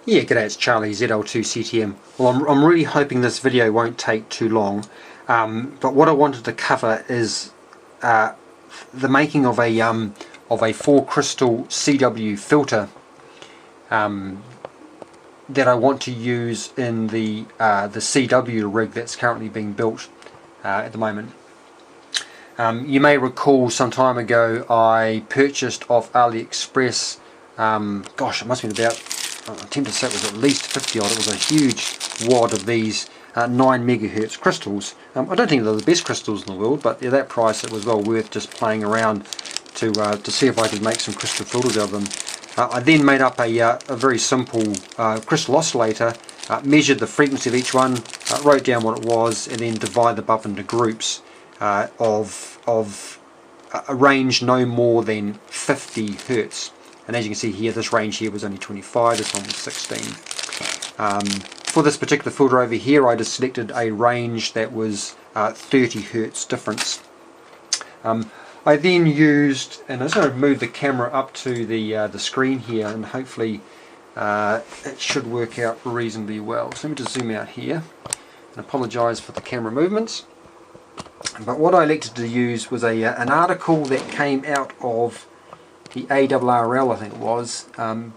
Yeah, g'day, it's Charlie, ZL2CTM. Well, I'm really hoping this video won't take too long, but what I wanted to cover is the making of a 4 crystal CW filter that I want to use in the CW rig that's currently being built at the moment. You may recall some time ago I purchased off AliExpress, gosh, it must have been about, I'm tempted to say it was at least 50 odd. It was a huge wad of these 9 megahertz crystals. I don't think they're the best crystals in the world, but at that price it was well worth just playing around to see if I could make some crystal filters out of them. I then made up a very simple crystal oscillator, measured the frequency of each one, wrote down what it was, and then divided them up into groups of a range no more than 50 hertz. And as you can see here, this range here was only 25, this one was 16. For this particular filter over here, I just selected a range that was 30 hertz difference. I then used, and I'm just going to move the camera up to the screen here, and hopefully it should work out reasonably well. So let me just zoom out here, and apologise for the camera movements. But what I elected to use was an article that came out of the ARRL, I think it was,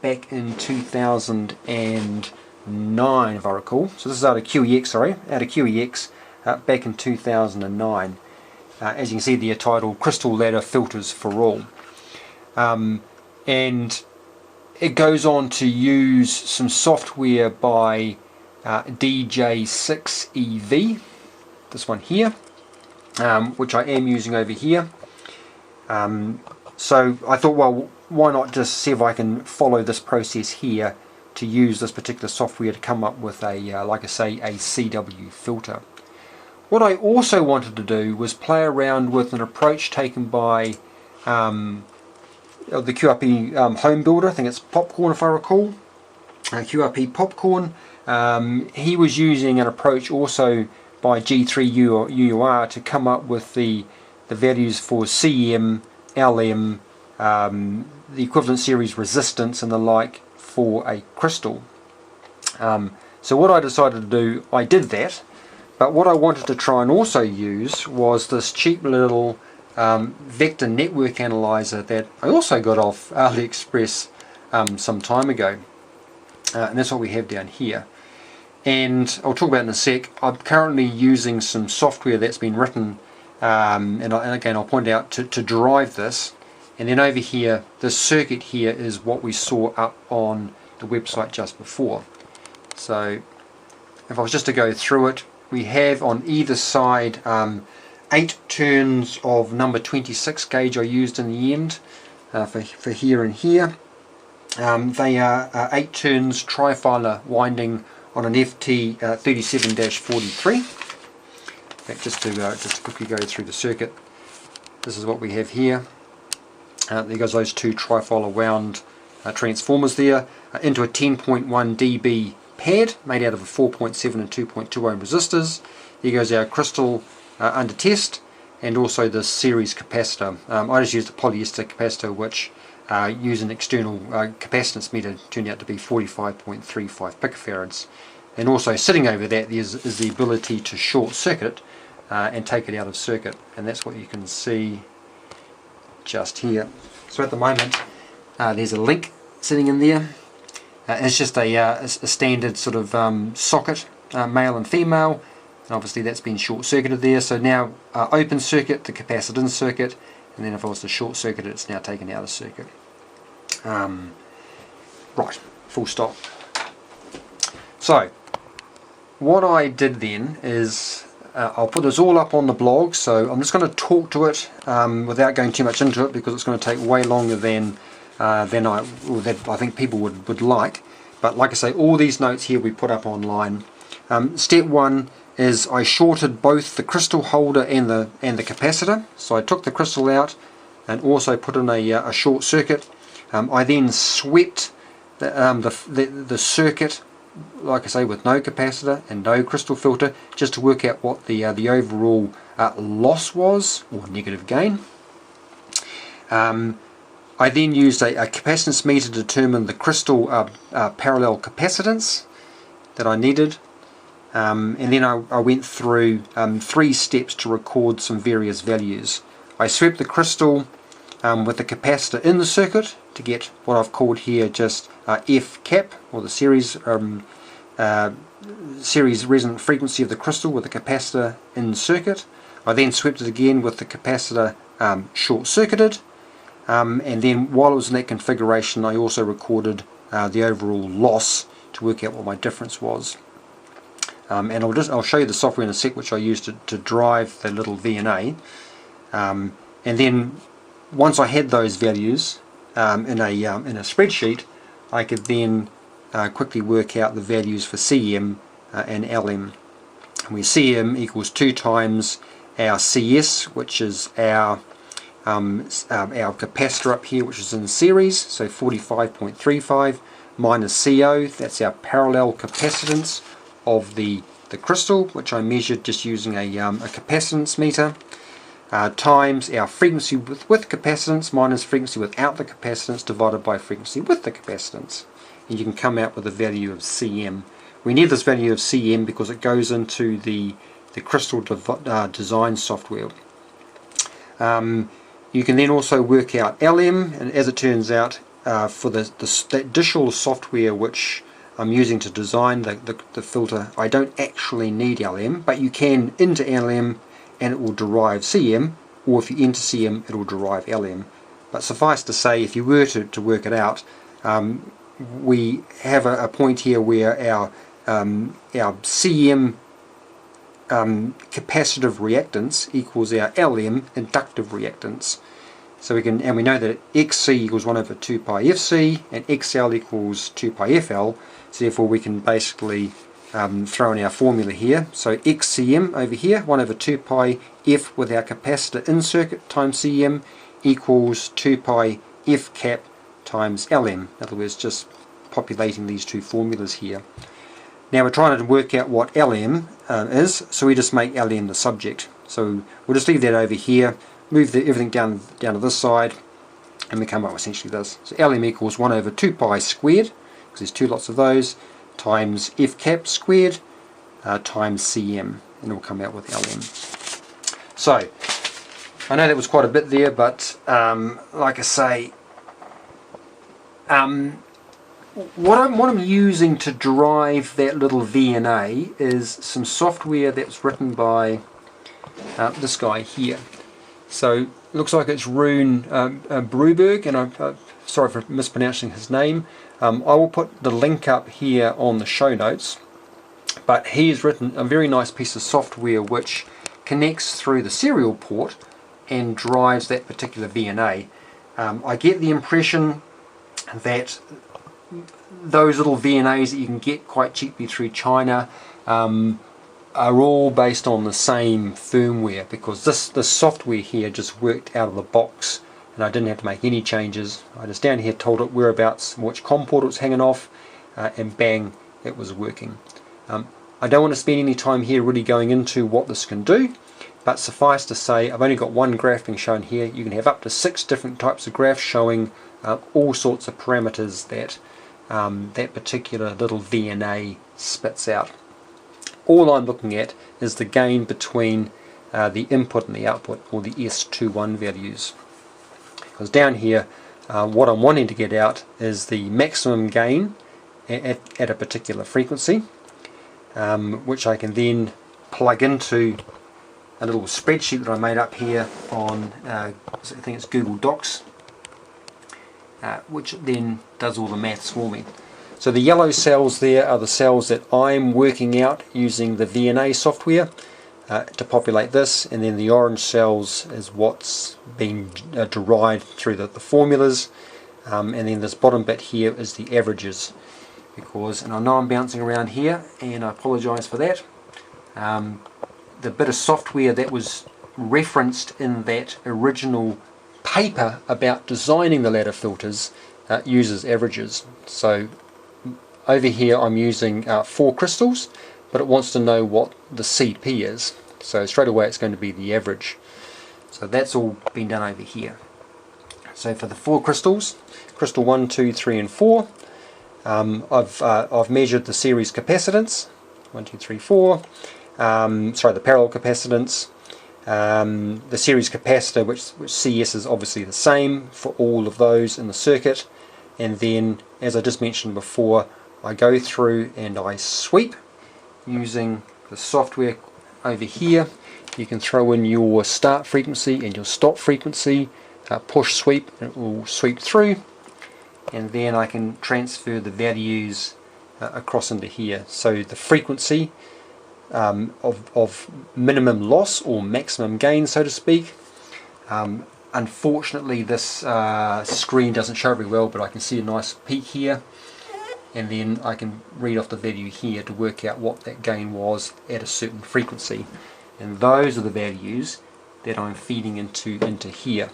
back in 2009 if I recall. So this is out of QEX, back in 2009. As you can see, the title Crystal Ladder Filters for All. And it goes on to use some software by DJ6EV, this one here, which I am using over here. So I thought, well, why not just see if I can follow this process here to use this particular software to come up with a, like I say, a CW filter. What I also wanted to do was play around with an approach taken by the QRP home builder, I think it's Popcorn if I recall, QRP Popcorn. He was using an approach also by G3JIR to come up with the values for CM, LM, the equivalent series resistance and the like for a crystal. So what I decided to do, I did that, but what I wanted to try and also use was this cheap little vector network analyzer that I also got off AliExpress some time ago, and that's what we have down here. And I'll talk about it in a sec. I'm currently using some software that's been written, and again I'll point out to drive this. And then over here, this circuit here is what we saw up on the website just before. So if I was just to go through it, we have on either side 8 turns of number 26 gauge I used in the end for here and here. They are 8 turns trifilar winding on an FT 37-43. Just to quickly go through the circuit, this is what we have here. There goes those 2 trifilar wound transformers there into a 10.1 dB pad made out of a 4.7 and 2.2 ohm resistors. Here goes our crystal under test, and also the series capacitor. I just used a polyester capacitor which used an external capacitance meter, turned out to be 45.35 picofarads. And also sitting over that is the ability to short circuit and take it out of circuit, and that's what you can see just here. So at the moment there's a link sitting in there. It's just a standard sort of socket, male and female, and obviously that's been short circuited there. So now open circuit the capacitance circuit, and then if I was to short circuit it, it's now taken out of circuit. Right, full stop. So what I did then is I'll put this all up on the blog, so I'm just going to talk to it without going too much into it, because it's going to take way longer than I think people would like. But like I say, all these notes here we put up online. Step 1 is I shorted both the crystal holder and the capacitor. So I took the crystal out and also put in a short circuit. I then swept the circuit, like I say, with no capacitor and no crystal filter, just to work out what the overall loss was, or negative gain. I then used a capacitance meter to determine the crystal parallel capacitance that I needed, and then I went through 3 steps to record some various values. I swept the crystal with the capacitor in the circuit to get what I've called here just F cap, or the series resonant frequency of the crystal with the capacitor in the circuit. I then swept it again with the capacitor short-circuited, and then while it was in that configuration I also recorded the overall loss to work out what my difference was. And I'll show you the software in a sec which I used to drive the little VNA, and then once I had those values in a spreadsheet, I could then quickly work out the values for CM and LM, where CM equals 2 times our CS, which is our capacitor up here, which is in series, so 45.35, minus CO, that's our parallel capacitance of the crystal, which I measured just using a capacitance meter, times our frequency with capacitance minus frequency without the capacitance divided by frequency with the capacitance, and you can come out with a value of CM. We need this value of CM because it goes into the crystal design software. You can then also work out LM, and as it turns out, for that additional software which I'm using to design the filter, I don't actually need LM, but you can enter LM and it will derive CM, or if you enter CM it will derive LM. But suffice to say, if you were to work it out, we have a point here where our CM capacitive reactance equals our LM inductive reactance. So we know that XC equals 1 over 2 pi FC and XL equals 2 pi FL, so therefore we can basically throw in our formula here. So XCM over here, 1 over 2 pi F with our capacitor in circuit times CM equals 2 pi F cap times LM. In other words, just populating these two formulas here. Now we're trying to work out what LM is, so we just make LM the subject. So we'll just leave that over here, move everything down to this side, and we come up with essentially this. So LM equals 1 over 2 pi squared, because there's 2 lots of those, times F cap squared times CM, and it will come out with LM. So I know that was quite a bit there, but like I say, what I'm using to drive that little VNA is some software that's written by this guy here. So it looks like it's Rune Broberg, and I'm sorry for mispronouncing his name. I will put the link up here on the show notes, but he has written a very nice piece of software which connects through the serial port and drives that particular VNA. I get the impression that those little VNAs that you can get quite cheaply through China are all based on the same firmware, because this software here just worked out of the box and I didn't have to make any changes. I just down here told it whereabouts, which COM port it was hanging off, and bang, it was working. I don't want to spend any time here really going into what this can do, but suffice to say, I've only got one graph being shown here. You can have up to 6 different types of graphs showing all sorts of parameters that that particular little VNA spits out. All I'm looking at is the gain between the input and the output, or the S21 values. Because down here, what I'm wanting to get out is the maximum gain at a particular frequency, which I can then plug into a little spreadsheet that I made up here on, I think it's Google Docs, which then does all the maths for me. So the yellow cells there are the cells that I'm working out using the VNA software to populate this, and then the orange cells is what's been derived through the formulas, and then this bottom bit here is the averages, because, and I know I'm bouncing around here and I apologise for that, the bit of software that was referenced in that original paper about designing the ladder filters uses averages. So over here I'm using 4 crystals, but it wants to know what the CP is, so straight away it's going to be the average. So that's all been done over here. So for the 4 crystals, crystal 1, 2, 3 and 4, I've measured the series capacitance, 1, 2, 3, 4, sorry, the parallel capacitance, the series capacitor, which CS is obviously the same for all of those in the circuit, and then, as I just mentioned before, I go through and I sweep using the software over here. You can throw in your start frequency and your stop frequency, push sweep, and it will sweep through, and then I can transfer the values across into here. So the frequency of minimum loss or maximum gain, so to speak. Unfortunately this screen doesn't show very well, but I can see a nice peak here, and then I can read off the value here to work out what that gain was at a certain frequency, and those are the values that I'm feeding into here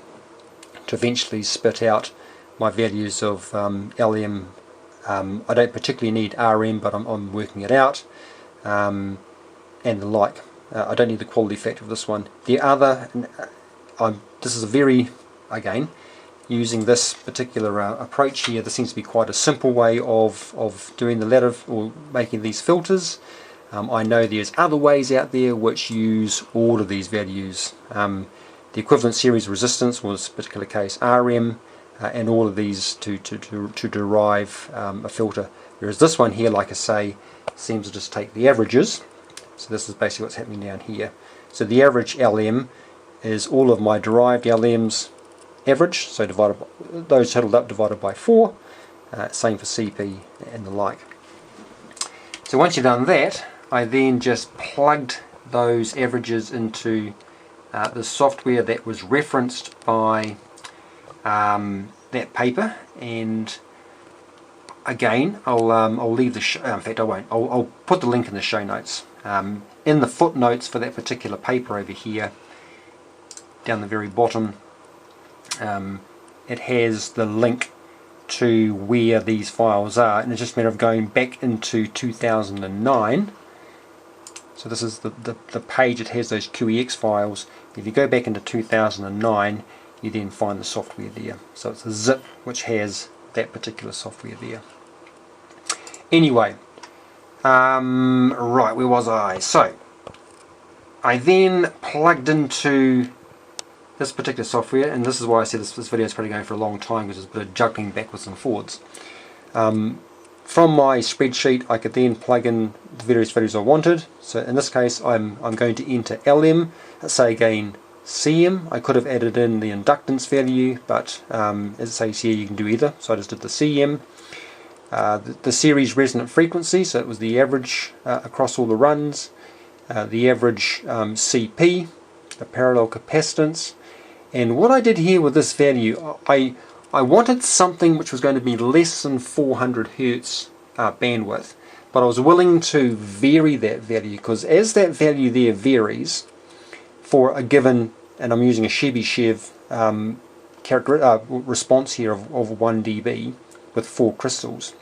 to eventually spit out my values of LM. I don't particularly need RM, but I'm working it out, and the like. I don't need the quality factor of this one. The other, this is a very, again, using this particular approach here, this seems to be quite a simple way of doing the ladder or making these filters. I know there's other ways out there which use all of these values. The equivalent series resistance, or in this particular case RM, and all of these to derive a filter. Whereas this one here, like I say, seems to just take the averages. So this is basically what's happening down here. So the average LM is all of my derived LMs average, so divided by, those totaled up divided by 4, same for CP and the like. So once you've done that, I then just plugged those averages into the software that was referenced by that paper, and again I'll leave the in fact I won't, I'll put the link in the show notes. In the footnotes for that particular paper over here, down the very bottom, it has the link to where these files are, and it's just a matter of going back into 2009. So this is the page that has those QEX files. If you go back into 2009, you then find the software there. So it's a zip which has that particular software there. Anyway, right, where was I? So I then plugged into this particular software, and this is why I said this video is probably going for a long time, because there's a bit of juggling backwards and forwards. From my spreadsheet I could then plug in the various values I wanted. So in this case I'm going to enter LM, let's say again CM. I could have added in the inductance value, but as it says here, you can do either, so I just did the CM. The series resonant frequency, so it was the average across all the runs, the average CP, the parallel capacitance. And what I did here with this value, I wanted something which was going to be less than 400 Hertz bandwidth, but I was willing to vary that value, because as that value there varies for a given, and I'm using a Chebyshev response here of 1 dB with 4 crystals,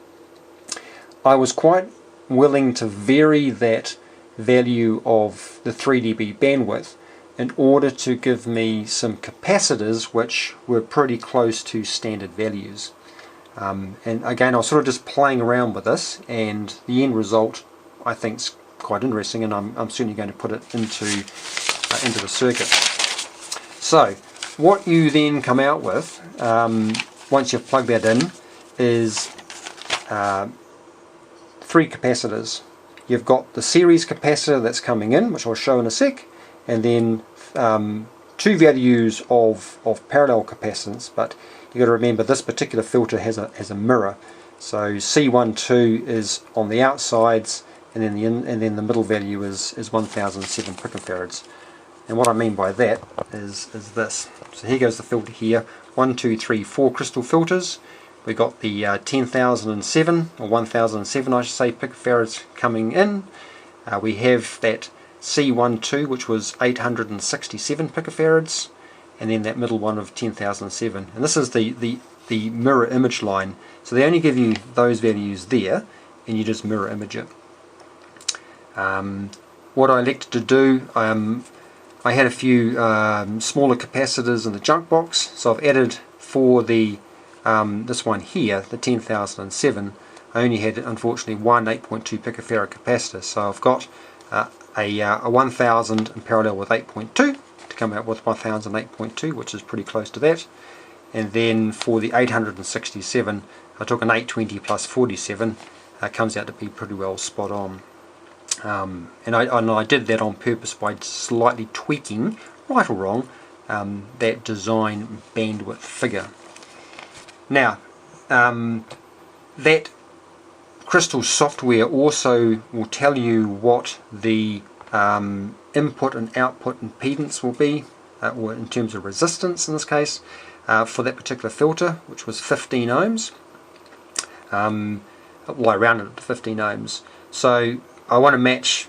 I was quite willing to vary that value of the 3 dB bandwidth in order to give me some capacitors which were pretty close to standard values. And again, I was sort of just playing around with this, and the end result I think is quite interesting, and I'm certainly going to put it into the circuit. So what you then come out with, once you've plugged that in, is 3 capacitors. You've got the series capacitor that's coming in, which I'll show in a sec, and then 2 values of parallel capacitance. But you've got to remember this particular filter has a mirror, so C12 is on the outsides, and then the middle value is 1007 picofarads. And what I mean by that is this. So here goes the filter here, 1, 2, 3, 4 crystal filters. We've got the 10,007, or 1007 I should say, picofarads coming in. We have that C12, which was 867 picofarads, and then that middle one of 10,007. And this is the mirror image line. So they only give you those values there, and you just mirror image it. What I elected to do, I had a few smaller capacitors in the junk box, so I've added for the this one here, the 10,007, I only had unfortunately one 8.2 picofarad capacitor, so I've got a 1000 in parallel with 8.2 to come out with 1008.2, which is pretty close to that. And then for the 867, I took an 820 plus 47, comes out to be pretty well spot on. And I did that on purpose by slightly tweaking, right or wrong, that design bandwidth figure. Now, that crystal software also will tell you what the input and output impedance will be, or in terms of resistance in this case, for that particular filter, which was 15 ohms. Well, I rounded it to 15 ohms. So I want to match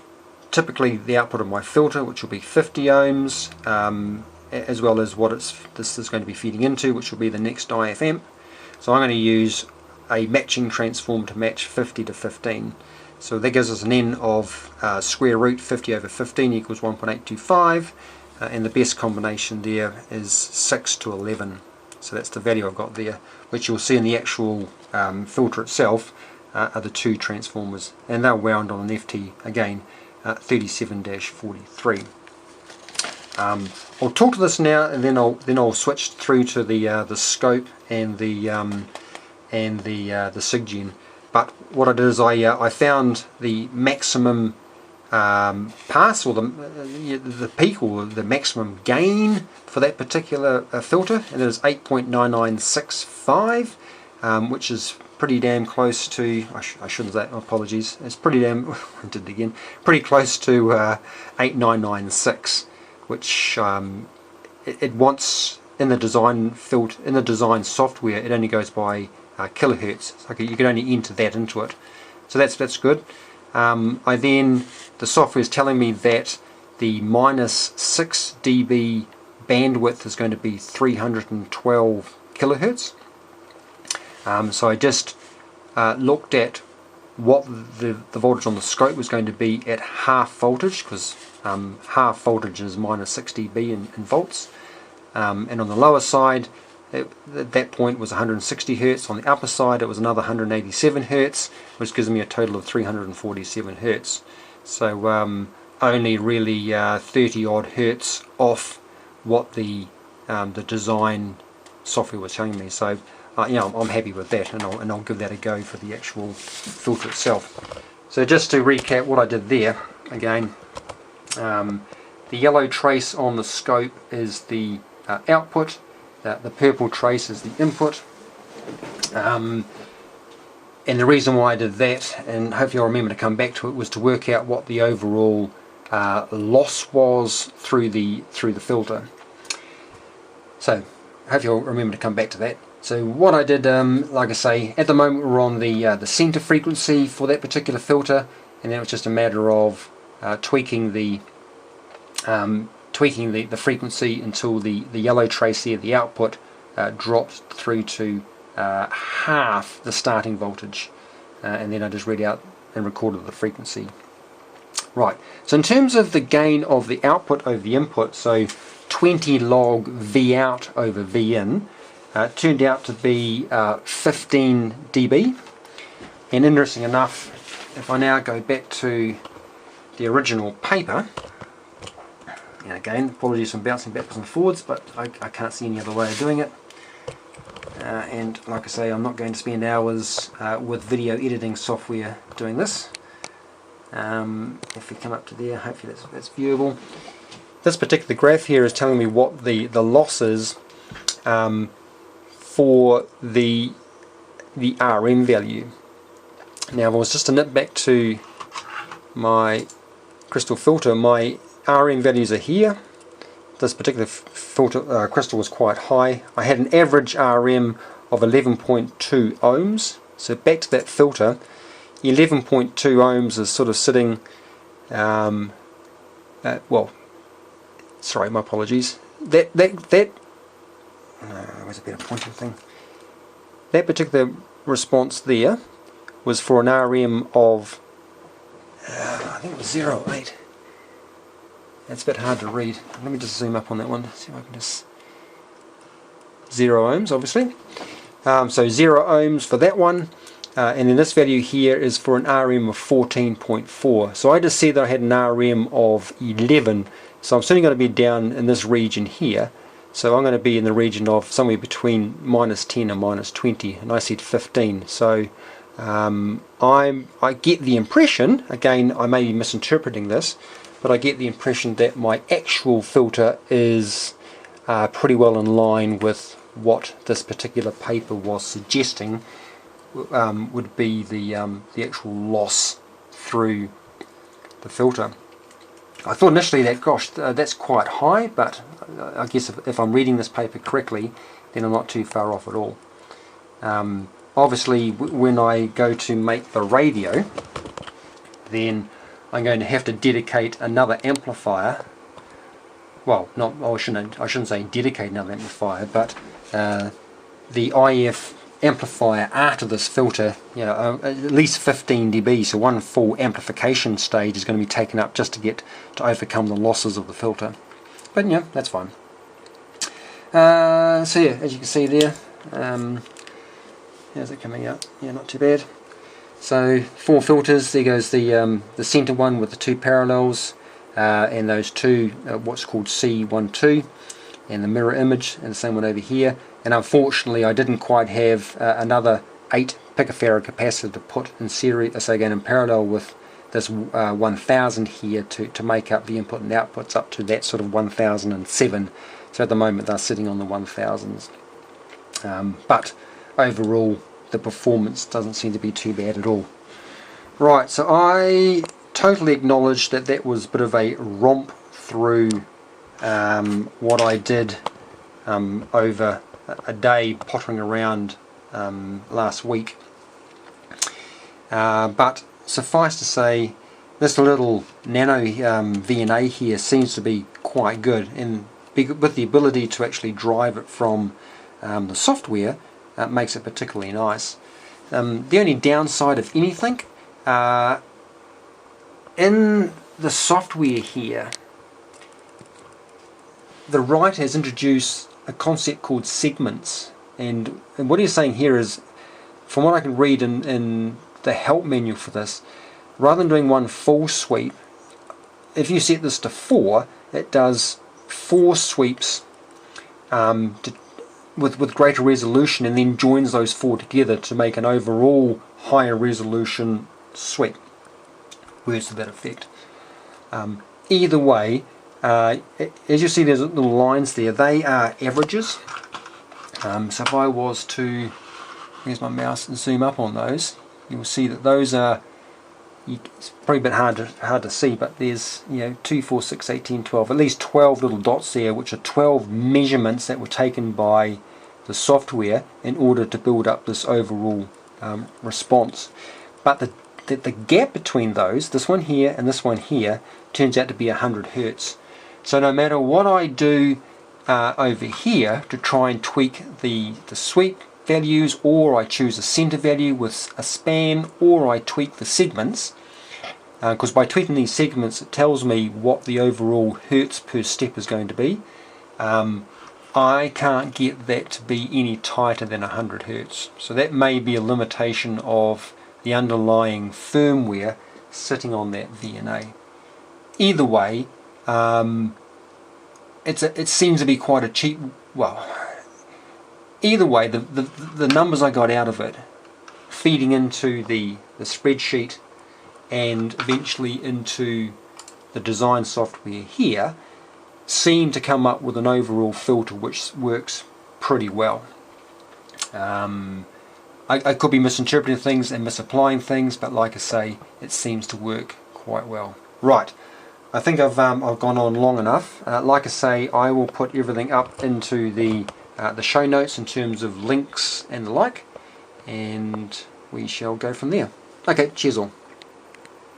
typically the output of my filter, which will be 50 ohms, as well as what this is going to be feeding into, which will be the next IFM. So I'm going to use a matching transform to match 50 to 15. So that gives us an N of square root 50 over 15 equals 1.825, and the best combination there is 6 to 11. So that's the value I've got there, which you'll see in the actual filter itself are the two transformers, and they're wound on an FT again 37-43. I'll talk to this now, and then I'll switch through to the scope and the SIGGEN. But what I did is I found the maximum pass, or the peak, or the maximum gain for that particular filter, and it is 8.9965, which is pretty damn close to, I shouldn't say, apologies, it's pretty damn, I did it again, pretty close to 8996, which it wants in the design filter, in the design software, it only goes by kilohertz, so you can only enter that into it, so that's good. The software is telling me that the minus 6 dB bandwidth is going to be 312 kilohertz. So I just looked at what the voltage on the scope was going to be at half voltage, because half voltage is minus 6 dB in volts, and on the lower side at that point was 160 Hertz. On the upper side it was another 187 Hertz, which gives me a total of 347 Hertz. So only really 30 odd Hertz off what the design software was showing me. So I'm happy with that, and I'll give that a go for the actual filter itself. So just to recap what I did there again, the yellow trace on the scope is the output. The purple trace is the input, and the reason why I did that, and hopefully I'll remember to come back to it, was to work out what the overall loss was through the filter. So hopefully I'll remember to come back to that. So what I did, like I say, at the moment we're on the center frequency for that particular filter, and then it was just a matter of tweaking the frequency until the yellow trace there, the output, dropped through to half the starting voltage, and then I just read out and recorded the frequency. Right, so in terms of the gain of the output over the input, so 20 log V out over V in, turned out to be 15 dB, and interesting enough, if I now go back to the original paper, and again, apologies for bouncing backwards and forwards, but I can't see any other way of doing it. And like I say, I'm not going to spend hours with video editing software doing this. If we come up to there, hopefully that's viewable. This particular graph here is telling me what the loss is for the RM value. Now, if I was just to nip back to my crystal filter, my RM values are here. This particular filter crystal was quite high. I had an average RM of 11.2 ohms. So back to that filter, 11.2 ohms is sort of sitting, well, sorry, my apologies. That where's a better pointing thing? That particular response there was for an RM of, I think it was 0.8. That's a bit hard to read. Let me just zoom up on that one. See if I can just. 0 ohms obviously. So 0 ohms for that one, and then this value here is for an RM of 14.4. So I just said that I had an RM of 11, so I'm certainly going to be down in this region here. So I'm going to be in the region of somewhere between -10 and -20, and I said 15. So I get the impression, again I may be misinterpreting this, but I get the impression that my actual filter is pretty well in line with what this particular paper was suggesting would be the actual loss through the filter. I thought initially that, gosh, that's quite high, but I guess if I'm reading this paper correctly, then I'm not too far off at all. Obviously, when I go to make the radio, then I'm going to have to dedicate another amplifier. Well, I shouldn't say dedicate another amplifier, but the IF amplifier after this filter, you know, at least 15 dB, so one full amplification stage is going to be taken up just to overcome the losses of the filter. But yeah, that's fine. So yeah, as you can see there, how's it coming out? Yeah, not too bad. So 4 filters. There goes the center one with the 2 parallels, and those 2 what's called C12, and the mirror image, and the same one over here. And unfortunately I didn't quite have another 8 picofarad capacitor to put in series, so again in parallel with this 1000 here to make up the input and outputs up to that sort of 1007. So at the moment they're sitting on the 1000s. But overall the performance doesn't seem to be too bad at all. Right, so I totally acknowledge that that was a bit of a romp through what I did over a day pottering around last week, but suffice to say this little NanoVNA here seems to be quite good, and with the ability to actually drive it from the software, makes it particularly nice. The only downside of anything, in the software here, the writer has introduced a concept called segments, and what he's saying here is, from what I can read in the help menu for this, rather than doing one full sweep, if you set this to 4, it does 4 sweeps with greater resolution, and then joins those 4 together to make an overall higher resolution sweep. Words to that effect. Either way, as you see there's little lines there, they are averages. So if I was to, here's my mouse, and zoom up on those, you will see that those are, it's probably a bit hard to see, but there's, you know, 2, 4, 6, 8, 10, 12, at least 12 little dots there, which are 12 measurements that were taken by the software in order to build up this overall response. But the gap between those, this one here and this one here, turns out to be 100 Hertz. So no matter what I do over here to try and tweak the sweep values, or I choose a center value with a span, or I tweak the segments, because by tweaking these segments it tells me what the overall Hertz per step is going to be, I can't get that to be any tighter than 100 Hertz. So that may be a limitation of the underlying firmware sitting on that VNA. Either way, it seems to be quite a cheap, well, either way, the numbers I got out of it, feeding into the spreadsheet and eventually into the design software here, seem to come up with an overall filter which works pretty well. I could be misinterpreting things and misapplying things, but like I say, it seems to work quite well. Right, I think I've gone on long enough. Like I say, I will put everything up into the show notes in terms of links and the like, and we shall go from there. Okay, cheers all.